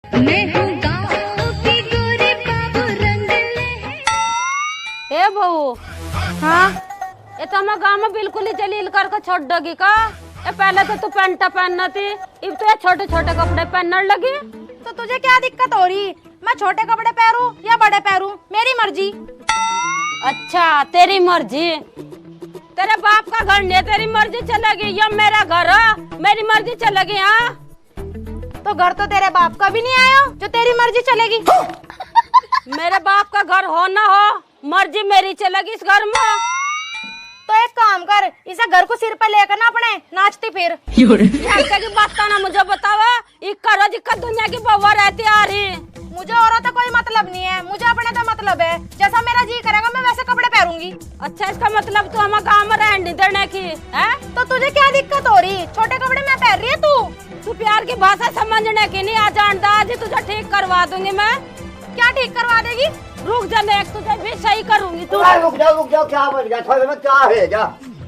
मैं हूँ गाँव की गोरी बाबू रंग ले। ए बहू, हाँ ये तो हमारे गाँव में बिल्कुल ही जलील करके छोड़ दोगी का? ये पहले तो तू पैंट पहनना थी, अब तो ये छोटे छोटे कपड़े पहनने लगी। तो तुझे क्या दिक्कत हो रही? मैं छोटे कपड़े पहनूं या बड़े पहनूं, मेरी मर्जी। अच्छा तेरी मर्जी। तेरे बाप का घर नहीं, तेरी मर्जी चलेगी। ये मेरा घर है, मेरी मर्जी चलेगी। हाँ तो घर तो तेरे बाप का भी नहीं आया जो तेरी मर्जी चलेगी। मेरे बाप का घर हो ना हो, मर्जी मेरी चलेगी इस घर में। तो एक काम कर, इसे घर को सिर पे लेकर ना अपने नाचती फिर। ऐसे की बात ना मुझे बतावा, इक्का रोज इक्का दुनिया की बउआ रहती आ रही। मुझे औरों का कोई मतलब नहीं है, मुझे अपने का मतलब है। जैसा मेरा जी करेगा मैं वैसे कपड़े पहनूंगी। अच्छा इसका मतलब तू हमारे गाँव में रहने देने की है? तो तुझे क्या दिक्कत हो रही? छोटे कपड़े मैं पहन रही है, तू प्यार की भाषा समझने की नहीं आ जानता। आज ही तुझे ठीक करवा दूंगी मैं। क्या ठीक करवा देगी? रुक जा, देख तुझे भी सही करूंगी। तू रुक जाओ क्या बन गया? थोड़े में क्या है जा?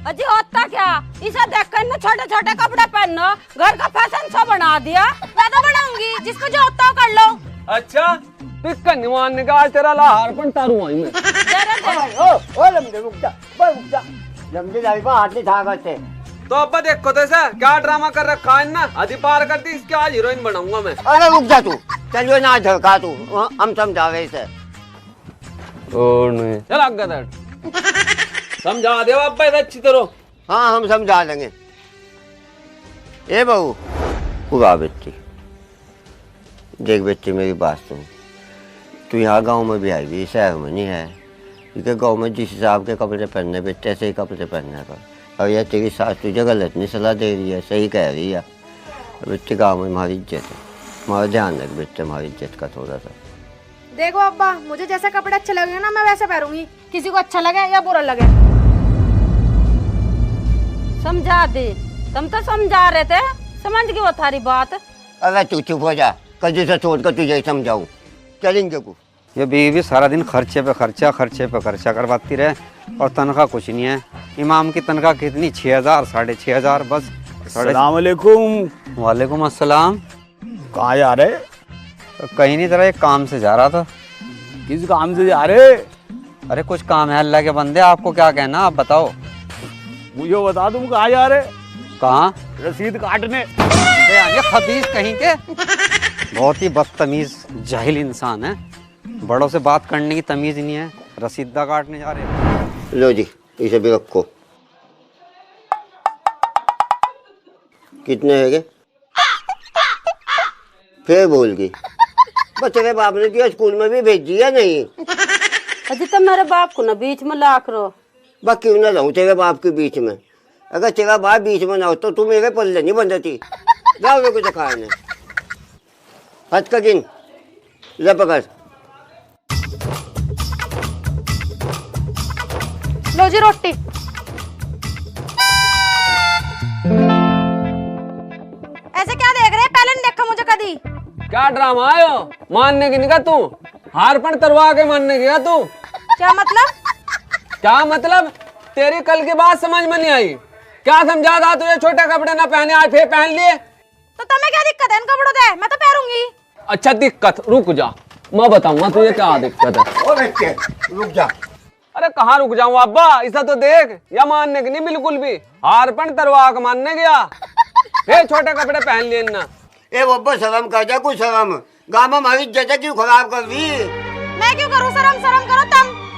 अजी होता क्या? इसे देख कर ना छोटे छोटे कपड़े पहनो, घर का फैशन सा बना दिया। मैं तो बनाऊंगी, जिसको जो होता हो कर लो। अच्छा पिक्का निवान का आज तेरा लाहार पण तारू आई मैं। ओ लमदे रुक जा लमदे जाई बा हाथ नहीं था करते। तो अब देखो तो ऐसा क्या ड्रामा कर रखा है ना, आधी पार करती इसके आज हीरोइन बनाऊंगा मैं। अरे रुक जा तू, चलियो ना झलका तू, हम समझावे इसे। और नहीं चल आगे बैठ, समझा दे अब इसे अच्छी तरह। हाँ हम समझा लेंगे। ए बहू हुआ बेटी, देख बेटी मेरी बात सुन। तू यहाँ गांव में भी आई हुई, शहर में नहीं है। क्योंकि गांव में जिस हिसाब के कपड़े पहनने बेटे ऐसे ही कपड़े पहनने का। और यह तेरी सास तुझे गलत नहीं सलाह दे रही है, सही कह रही है। बेटे गाँव में हमारी इज्जत है, हमारा ध्यान रख बेटे, हमारी इज्जत का थोड़ा सा। देखो अब्बा, मुझे जैसे कपड़े अच्छे लगेंगे ना मैं वैसे पहनूंगी, किसी को अच्छा लगे या बुरा लगे। समझा दे, तुम तो समझा रहे थे, समझ गई वो थारी बात। अरे तू चुप हो जा, कभी से छोड़ कर तुझे समझाऊं। चलेंगे को ये बीवी सारा दिन खर्चे पे खर्चा करवाती रहे और तनख्वाह कुछ नहीं है। इमाम की तनख्वाह कितनी? 6,000 6,500 बस। अस्सलाम वालेकुम। वालेकुम अस्सलाम। कहाँ जा रहे? कहीं नहीं, तरह एक काम से जा रहा था। किस काम से जा रहे? अरे कुछ काम है अल्लाह के बंदे, आपको क्या कहना आप बताओ। मुझे बता, तुम कहाँ जा रहे? कहाँ? रसीद काटने। ये खबीस कहीं के, बहुत ही बदतमीज जाहिल इंसान है। बड़ों से बात करने की तमीज नहीं है, रसीदा काटने जा रहे। लो जी इसे भी रखो। कितने है? फिर बोल गई। बच्चे बाप ने किया स्कूल में भी भेज दिया नहीं। अजी तो मेरे बाप को ना बीच में लाख रो। बस क्यों ना रहूं तेरे बाप के बीच में? अगर तेरा बाप बीच में ना हो तो तू मेरे पल्ले नहीं बंधती। जाओ मेरे को दिखाने। हथ का गिन, ले पकड़। लो जी रोटी। ऐसे क्या देख रहे हैं? पहले नहीं देखा मुझे कभी। क्या ड्रामा आयो मानने की निका तू? हार पण तरवा के मानने की तू? क्या मतलब? क्या मतलब? तेरी कल की बात समझ में नहीं आई। क्या समझा था तुझे छोटे कपड़े ना पहने, आज फिर पहन लिए? तो तुम्हें क्या दिक्कत है इन कपड़ों से? मैं तो पहनूंगी। अच्छा दिक्कत, रुक जा मैं बताऊंगा तुझे क्या दिक्कत है। ओ बच्चे रुक जा। अरे कहाँ रुक जाऊँ अब्बा, ऐसा तो देख। या मानने की नहीं बिल्कुल भी, हार पण तरवा के मानने गया, फिर छोटे कपड़े पहन लिए ना। ए बब्बा शर्म कर जा, कुछ शर्म। गाँव में हमारी इज्जत क्यों खराब कर दी? मैं क्यों करूँ शर्म? शर्म करो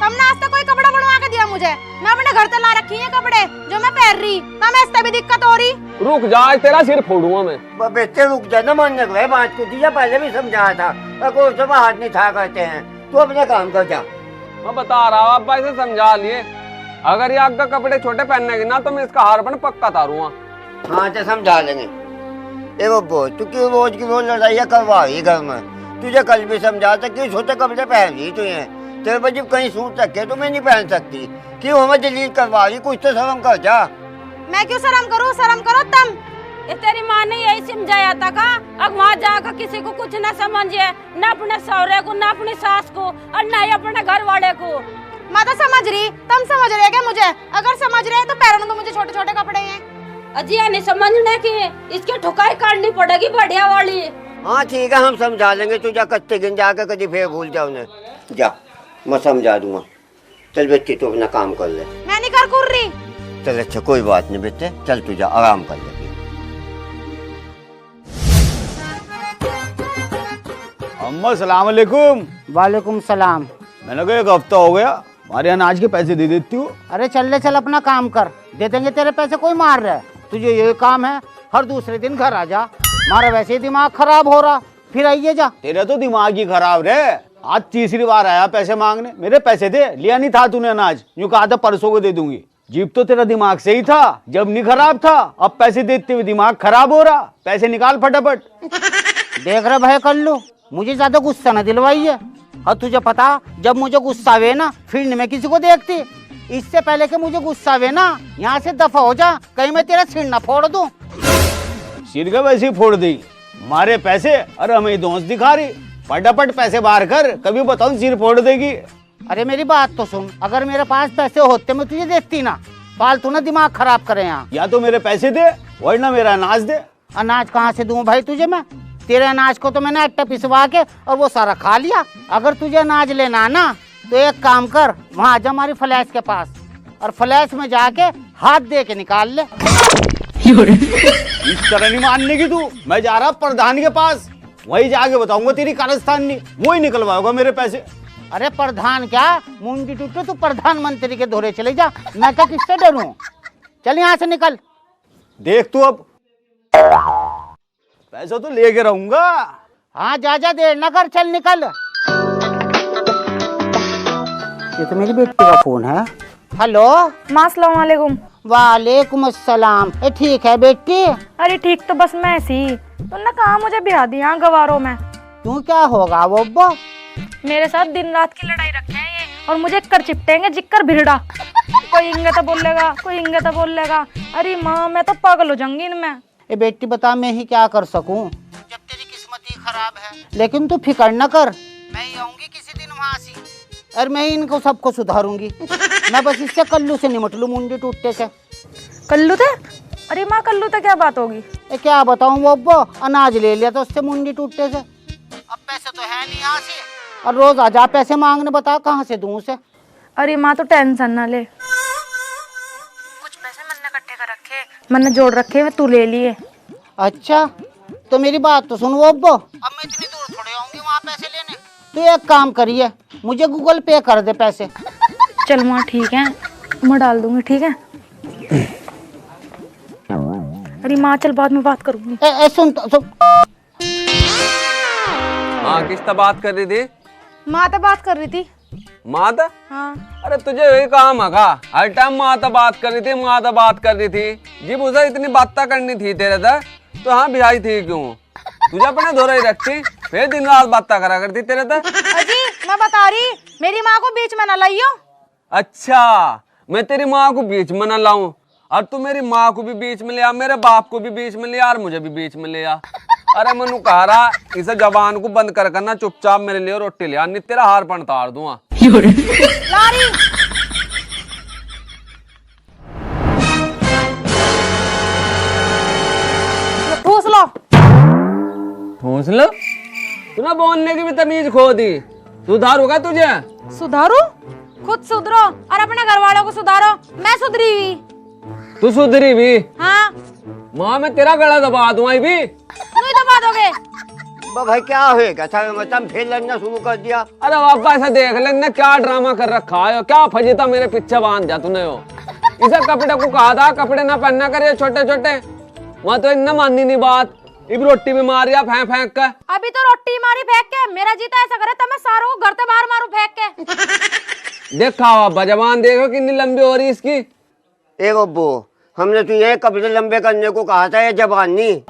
तुमने आज तक कोई कपड़ा बनवा के दिया मुझे? मैं अपने घर से ला रखी है कपड़े जो मैं पहन रही। तुम्हें इससे भी दिक्कत हो रही? रुक जा, आज तेरा सिर फोड़ूंगा मैं। बेटे रुक जा ना, मानने को है बात को दिया, पहले भी समझाया था। कोई सब हाथ नहीं था करते हैं, तू अपने काम कर जा। मैं बता रहा हूँ अब्बा, इसे समझा लिए। अगर ये आगे कपड़े छोटे पहनने की ना तो मैं इसका हार पण पक्का तारूंगा। हाँ तो समझा लेंगे। ए बब्बो तू क्यों रोज की रोज लड़ाइयाँ करवा रही घर में? तुझे कल भी समझा था क्यों छोटे कपड़े पहन रही तुझे? तेरे पर जब कहीं सूट रखे तो मैं नहीं पहन सकती, क्यों हमें जलील करवा रही? कुछ तो शर्म कर जा। मैं क्यों शर्म करूँ? शर्म करो तुम। ये तेरी माँ ने यही समझाया था का? अब वहाँ जाकर किसी को कुछ न समझिए, न अपने सौरे को, न अपनी सास को, और न ही अपने घर वाले को। मैं तो समझ रही, तुम समझ रहे क्या मुझे? अगर समझ रहे तो पहनो तो मुझे छोटे छोटे कपड़े हैं। अजी नहीं समझने की, इसकी ठुकाई करनी पड़ेगी बढ़िया वाली। हाँ ठीक है, हम समझा लेंगे। तू जा कत्ते गिन जाकर कभी फिर भूल जाओ उन्हें। जा, मैं समझा दूंगा। चल बेटी तू अपना काम कर ले। मैं नहीं कर कुर रही। चल अच्छा कोई बात नहीं बेटे, चल तू जा आराम कर ले। अम्मा सलाम अलैकुम। वालेकुम सलाम। मैंने कहा एक हफ्ता हो गया, हमारे अनाज के पैसे दे देती हो। अरे चल ले चल, अपना काम कर, दे देंगे तेरे पैसे। कोई मार रहा है तुझे? ये काम है, हर दूसरे दिन घर आ जा। हमारा वैसे ही दिमाग खराब हो रहा, फिर आइए जा। तेरा तो दिमाग ही खराब रे। आज तीसरी बार आया पैसे मांगने। मेरे पैसे दे, लिया नहीं था तूने अनाज, यूं कहा था परसों को दे दूंगी। जीप तो तेरा दिमाग सही था जब नहीं खराब था, अब पैसे देते हुए दिमाग खराब हो रहा। पैसे निकाल फटाफट। देख रहे भाई कल्लू, मुझे ज्यादा गुस्सा न दिलवाइए। और तुझे पता, जब मुझे गुस्सा आवे ना, फील्ड में किसी को देखती। इससे पहले कि मुझे गुस्सा आवे ना, यहाँ से दफा हो जा, कहीं मैं तेरा सिर न फोड़ दूं। सिर का वैसे ही फोड़ दी। मारे पैसे और हमें दोस्त दिखा रही। फटाफट पैसे बाहर कर, कभी बताऊं सिर फोड़ देगी। अरे मेरी बात तो सुन, अगर मेरे पास पैसे होते मैं तुझे देती ना। फालतू ना दिमाग खराब करे यहाँ। या तो मेरे पैसे दे वरना मेरा अनाज दे। अनाज कहाँ से दूं भाई तुझे मैं? तेरे अनाज को तो मैंने आटा पिसवा के और वो सारा खा लिया। अगर तुझे अनाज लेना ना तो एक काम कर, वहाँ जा हमारी फ्लैश के पास, और फ्लैश में जाके हाथ दे के निकाल ले। इस तरह नहीं मानने की तू। मैं जा रहा प्रधान के पास, वही जाके बताऊंगा तेरी कारस्तानी, वो ही निकलवाओगा मेरे पैसे। अरे प्रधान क्या, मुंडी टूटे तो प्रधानमंत्री के दौरे चले जा। मैं क्या किससे डरूं? चल यहाँ से निकल। देख तू अब पैसा तो लेके रहूंगा। हाँ जा जा, देर न कर, चल निकल। ये तो मेरी बेटी का फोन है। हेलो माँ अस्सलाम वालेकुम। वालेकुम अस्सलाम। ठीक है बेटी? अरे ठीक तो बस मैं ऐसी। तुमने कहा मुझे ब्याह दिया गवारों में। तू क्या होगा वो अब्बा? मेरे साथ दिन रात की लड़ाई रखे हैं ये, और मुझे कर चिपटेंगे जिक्कर भिड़ा। कोई इंगे तो बोलेगा, कोई इंगे तो बोलेगा। अरे माँ मैं तो पागल हो जाऊंगी इनमें। ए बेटी बता, मैं ही क्या कर सकूं जब तेरी किस्मत ही खराब है। लेकिन तू फिक्र न कर, मैं ही आऊंगी किसी दिन वहाँ से, और मैं ही इनको सबको सुधारूंगी। मैं बस इससे कल्लू से निमट लूं, मुंडी टूटते से। कल्लू थे? अरे माँ कल्लू तो क्या बात होगी? क्या बताऊं वो अब्बा, अनाज ले लिया तो उससे मुंडी टूटते से। अब पैसे तो है नहीं यहाँ से, और रोज आ जा पैसे मांगने, बता कहाँ से दूं उसे। अरे माँ तो टेंशन ना ले, कुछ पैसे मैंने इकट्ठे कर रखे, मैंने जोड़ रखे हैं, तू ले लिए। अच्छा तो मेरी बात तो सुन वो अब्बा, अब मैं इतनी दूर थोड़े आऊंगी वहाँ पैसे लेने। तू एक काम करिए, मुझे गूगल पे कर दे पैसे। चल माँ ठीक है, मैं डाल दूंगी, ठीक है। अरे माँ चल बाद में बात करूंगी। सुन सुन। हाँ किससे बात कर रही थी? माँ तो बात कर रही थी। माता? हाँ। अरे तुझे यही काम है का? हर टाइम माता बात कर रही थी, माता बात कर रही थी। जी उसे इतनी बातें करनी थी तेरे तक तो हाँ बिहाई थी क्यों? तुझे अपने धोरा ही रखती, फिर दिन रात बातें करा करती तेरे तक। अजी मैं बता रही, मेरी माँ को बीच में ना लाइयो। अच्छा मैं तेरी माँ को बीच में न लाऊं, और तू मेरी माँ को भी बीच में ले आ, मेरे बाप को भी बीच में ले आ, और मुझे भी बीच में ले आ। अरे मनु कह रहा इसे जबान को बंद कर करना, चुपचाप मेरे लिए रोटी ले आ, नहीं तेरा हार पण तार दूंगा। लारी ठूस लो। ठूस लो? तूने बोलने की भी तमीज खो दी। सुधार होगा तुझे? सुधारो? खुद सुधरो और अपने घर वालों को सुधारो। मैं सुधरी हुई। तू सुधरी भी? हाँ। माँ मैं तेरा गला दबा दूंगा भी। नहीं दबा दोगे? भाई क्या होएगा? मतलब फिर लड़ना शुरू कर दिया। अरे बाबा ऐसा देख लेना क्या ड्रामा कर रखा है, क्या फजीता मेरे पीछे बांध दिया तूने। हो इसे कपड़े को कहा था कपड़े ना पहनना करे छोटे छोटे, वहाँ तो इतना माननी नहीं बात। इब रोटी भी मारिया फेंक फेंक कर। अभी तो रोटी मारी फेंक के, मेरा जीता ऐसा करे तो मैं सारों को घर से बाहर मारू फेंक के। देखा बाबा जबान देखो कितनी लंबी हो रही इसकी। ए अब्बू, हमने तो ये कपड़े लंबे करने को कहा था, ये जबान नहीं।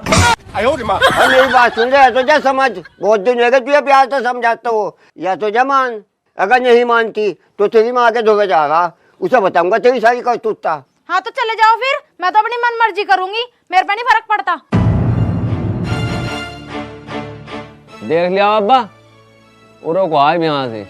और मेरी बात सुन रहे तो जा समझ, बहुत दिन हो गए तुझे प्यार से समझाता हो, या तो जमान। अगर नहीं मानती तो तेरी माँ के धोखे जा रहा, उसे बताऊंगा तेरी सारी करतूता। हाँ तो चले जाओ फिर, मैं तो अपनी मन मर्जी करूंगी, मेरे पे नहीं फर्क पड़ता। देख लिया बाबा, उरो को आए यहाँ से।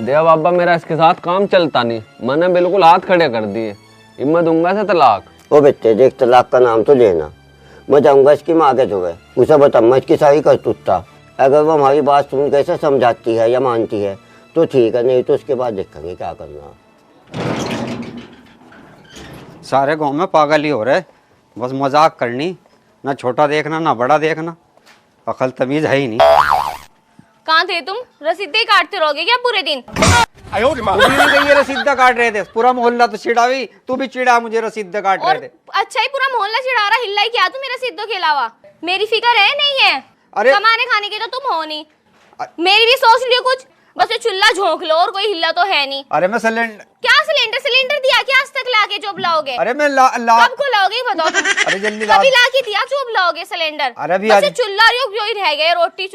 देव बाबा मेरा इसके साथ काम चलता नहीं, मैंने बिल्कुल हाथ खड़े कर दिए। हिम्मत दूंगा से तलाक। ओ बेटे देख, तलाक का नाम तो लेना, मैं जाऊंगा इसकी माँ के जगह, उसे बताऊंगा इसकी सारी करतूता। अगर वो हमारी बात सुन कैसे समझाती है या मानती है तो ठीक है, नहीं तो उसके बाद देखेंगे क्या करना। सारे गांव में पागल ही हो रहे, बस मजाक करनी, ना छोटा देखना ना बड़ा देखना, अकल तमीज है ही नहीं। कहाँ थे तुम? रसीदें काटते रहोगे क्या पूरे दिन? ये रसीदा काट रहे थे, पूरा मोहल्ला तो चिढ़ा हुई, तू भी चिढ़ा, मुझे रसीदा काट और रहे थे। अच्छा ही पूरा मोहल्ला चिढ़ा रहा, हिल्ला ही क्या तुम मेरे रसीदों के अलावा? मेरी फिक्र है नहीं है? अरे कमाने खाने के तो तुम हो नहीं, मेरी भी सोच लियो कुछ। बस ये चुल्ला झोंक लो और कोई हिल्ला तो है नहीं। अरे मैं सिलेंडर, क्या सिलेंडर दिया क्या आज तक लाके जो लाओगे? अरे मैं कब को लाओगे ये बताओ तुम? अरे जल्दी ला। कभी लाके दिया जो लाओगे सिलेंडर? अरे अभी बस ये आज चुल्ला यो ही रह गए, रोटी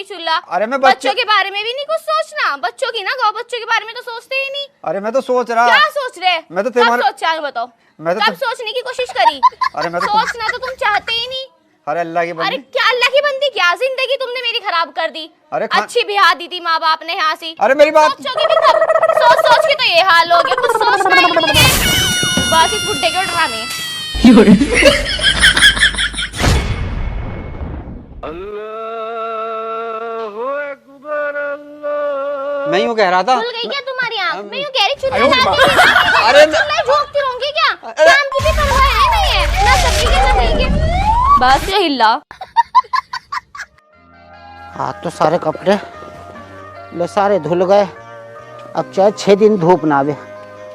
चुल्ला। अरे मैं बच्चों के बारे में भी नहीं कुछ सोचना, बच्चों की ना गाँव बच्चों के बारे में तो सोचते ही नहीं। अरे मैं तो सोच रहा। क्या सोच रहे? मैं तो कब तुम्हारे, सोचा बताओ? मैं तो कब सोचने की कोशिश करी? अरे मैं तो सोचना तो तुम चाहते ही नहीं। अरे अल्लाह की अरे बंदी, क्या अल्लाह की बंदी, क्या जिंदगी तुमने मेरी खराब कर दी। अरे अच्छी ब्याह दी थी माँ बाप ने यहाँ से। अरे मेरी बात, सोचोगे भी तब, सोच के तो ये हाल हो गया, कुछ सोचना ही नहीं है। बस इस बुड्ढे के ड्रामे। मैं यूँ कह रहा था। खुल गई क्या तुम्हारी आँख? मैं यूँ कह रही चुल्ला अरे झोंकती रहूंगी क्या? काम की भी परवाह है नहीं है, ना सब्जी के ना दही के। बस ये हिल्ला। आज तो सारे कपड़े ले सारे धुल गए, अब चाहे 6 दिन धूप ना आवे।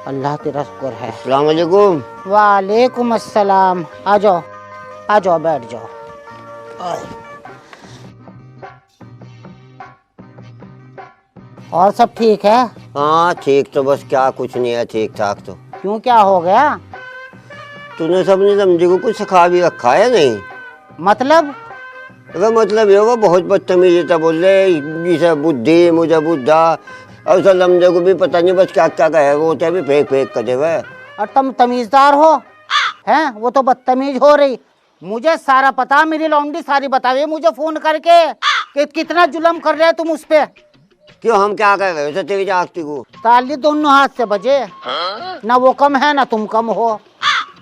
अल्लाह तेरा शुक्र है। अस्सलाम वालेकुम। वालेकुम अस्सलाम। आ जाओ बैठ जाओ। और सब ठीक है? हाँ ठीक तो बस क्या कुछ नहीं है, ठीक ठाक तो। क्यों क्या हो गया? तूने सबने समझी को कुछ सिखा भी रखा है नहीं? मतलब? अगर मतलब ये वो बहुत बदतमीजी था, बोल रहे जिसे बुद्धि मुझे बुद्धा, और सब लमजे को भी पता नहीं बस क्या क्या कहे, वो भी फेंक कर देवे। और तुम तमीजदार हो हैं? वो तो बदतमीज हो रही। मुझे सारा पता, मेरी लौंडी सारी बतावे मुझे फोन करके कि कितना जुल्म कर रहे हो तुम उस पे। क्यों हम क्या कर रहे हो तेरी जागती को? ताली दोनों हाथ से बजे, ना वो कम है ना तुम कम हो।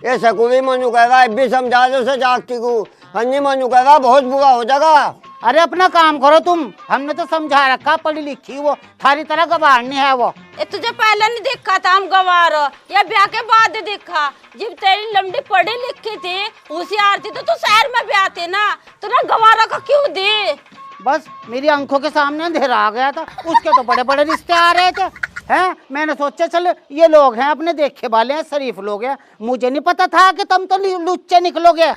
ये सकूरी मनु कह रहा है, भी समझा दो उसे जागती को। अन्य मनु कह रहा बहुत बुरा हो जाएगा। अरे अपना काम करो तुम, हमने तो समझा रखा, पढ़ी लिखी वो थारी तरह गवार नहीं है वो। ये तुझे पहले नहीं देखा था हम गवार, या ब्याह के बाद देखा? जब तेरी लंबी पढ़ी लिखी थी होशियार थी तो तू शहर में ब्याह थे ना, तो ना गवारा का क्यों दे? बस मेरी आंखों के सामने अंधेरा आ गया था, उसके तो बड़े बड़े रिश्ते आ रहे थे हैं। मैंने सोचा चल ये लोग हैं अपने देखे वाले हैं, शरीफ लोग हैं। मुझे नहीं पता था कि तुम तो लुच्चे निकलोगे।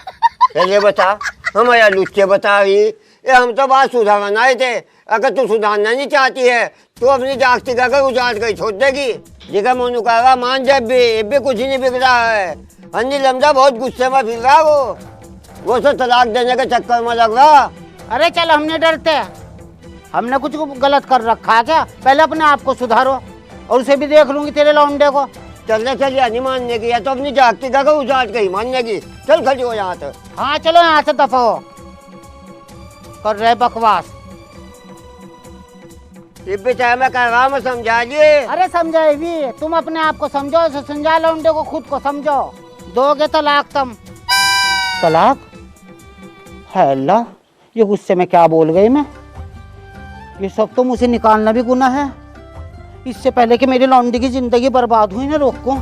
ये बता, हम या लुच्चे बता रही, ये हम तो बात सुधारना आए थे। अगर तू सुधारना नहीं चाहती है तो अपनी जागती का कर उजाड़ कर छोड़ देगी। जिका मोनू कह रहा मान जब भी कुछ नहीं बिक रहा है। अन्नी लमजा बहुत गुस्से में फिर रहा, वो तो तलाक देने के चक्कर में लग रहा। अरे चल हमने डरते, हमने कुछ गलत कर रखा है क्या? पहले अपने आप को सुधारो, और उसे भी देख लूंगी तेरे लौंडे को। चलने चलिए नहीं मानने की, या तो अपनी जागती का उजाड़ के ही मानने की। चल खड़ी हो यहाँ तक। हाँ चलो यहाँ से दफा हो, कर रहे बकवास। भी चाहे मैं कह रहा मैं समझाइए। अरे समझाए भी, तुम अपने आप को समझो, ऐसे समझा लौंडे को खुद को समझो। दोगे तलाक तुम? तलाक है अल्लाह, ये गुस्से में क्या बोल गई मैं? ये सब तो मुझे निकालना भी गुनाह है। इससे पहले कि मेरी लौंडी की जिंदगी बर्बाद हुई ना रोक को।